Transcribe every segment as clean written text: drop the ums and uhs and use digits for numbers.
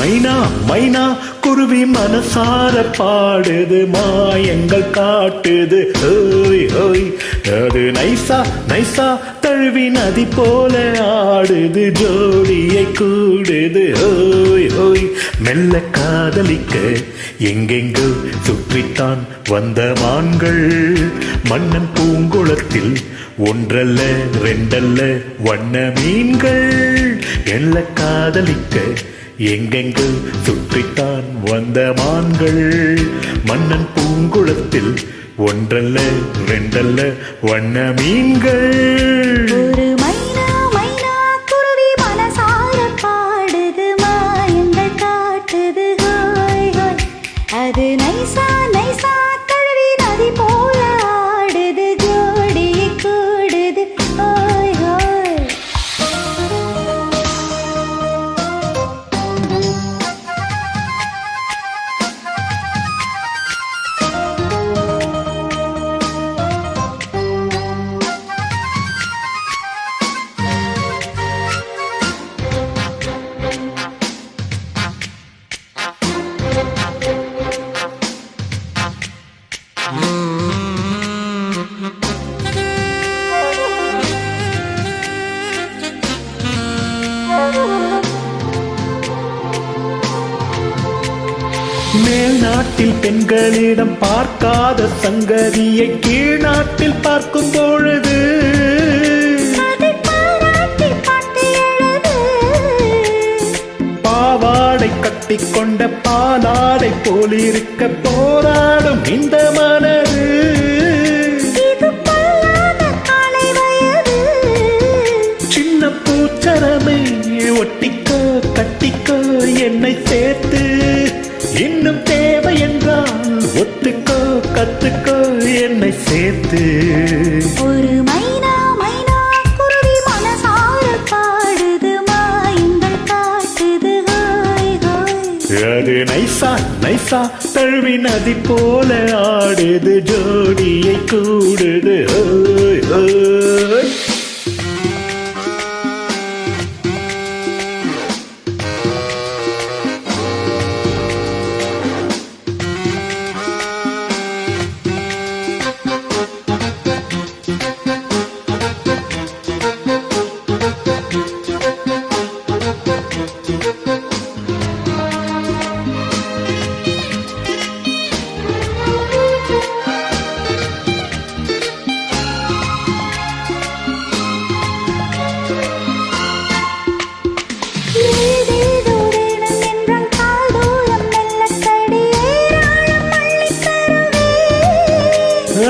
மைனா மைனா குருவி மனசார பாடுது மாயங்கள் காட்டுது ஓய் ஓய். அது நைசா நைசா தழுவி நதி போல ஆடுது ஜோடியை கூடுது ஓய் ஓய். மெல்ல காதலிக்க எங்கெங்கோ சுற்றித்தான் வந்த மான்கள் மன்னன் பூங்குளத்தில் ஒன்றல்ல ரெண்டல்ல வண்ண மீன்கள். மெல்ல காதலிக்க எங்கெங்கு சுற்றித்தான் வந்த மான்கள் மன்னன் பூங்குளத்தில் ஒன்றல்ல ரெண்டல்ல வண்ண மீன்கள். ஒரு மைனா மைனா குருவி மனசார பாடுது மாயங்கள் காட்டுது ஹோய் ஹோய். அது நைசா நைசா தழுவி நதி போல ஆடுது ஜோடியை கூடுது ஹோய் ஹோய். மேல் நாட்டில் பெண்களிடம் பார்க்காத சங்கதியை கீழ் நாட்டில் பார்க்கும் பொழுது பாவாடை கட்டிக்கொண்ட பாலாடை போலிருக்க போராடும் இந்த மனது. சின்ன பூச்சரமே ஒட்டிக்கோ கட்டிக்கோ என்னை சேர்த்து இன்னும் தேவை என்றால் ஒத்துக்கோ கத்துக்கோ என்னை சேர்த்து. ஒரு மைனா மைனா குருவி மனசார பாடுது மாயங்கள் காட்டுது ஹோய் ஹோய். அது நைசா நைசா தழுவி நதி போல ஆடுது ஜோடியை கூடுது ஓய் ஓய்.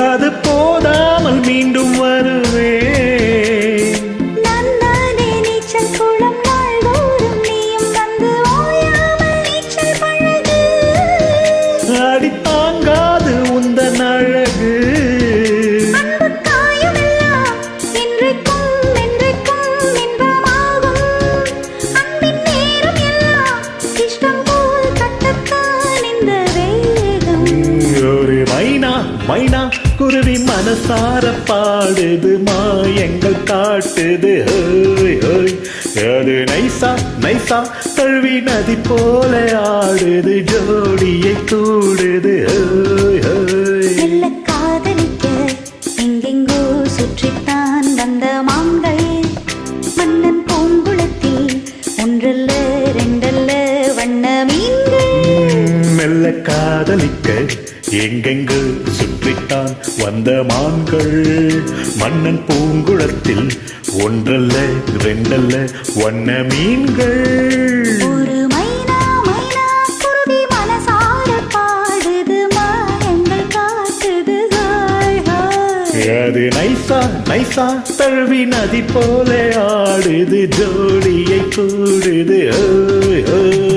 அது போதாமல் மீண்டும் வருவேன். நன்னானே நீச்சல் குளம் நாள்தோறும் நீயும் வந்து ஓயாமல் நீச்சல் பழகு. அடி தாங்காது உந்தன் அழகு. அன்பு காயமெல்லாம் இன்றைக்கும் என்றைக்கும் இன்பமாகும். அன்பின் நேரம் எல்லாம் இஷ்டம் போல் கட்டத்தான் இந்த வேகம். ஒரு மைனா மைனா குருவி மனசார பாடுது மாயங்கள் காட்டுது ஓய் ஓய். அது நைசா நைசா தழுவி நதி போல ஆடுது ஜோடியை கூடுது ஓய் ஓய். மெல்ல காதலிக்க எங்கெங்கோ சுற்றித்தான் வந்த மான்கள் மன்னன் பூங்குளத்தில் ஒன்றல்ல ரெண்டல்ல வண்ண மீன்கள். மெல்ல காதலிக்க எங்கெங்கு சுற்றித்தான் வந்த மான்கள் மன்னன் பூங்குளத்தில் ஒன்றல்ல ரெண்டல்ல வண்ண மீன்கள். ஒரு மைனா மைனா குருவி மனசார பாடுது மாயங்கள் காட்டுது ஹோய் ஹோய். அது நைசா நைசா தழுவி நதி போல ஆடுது ஜோடியை கூடுது ஓய் ஓய்.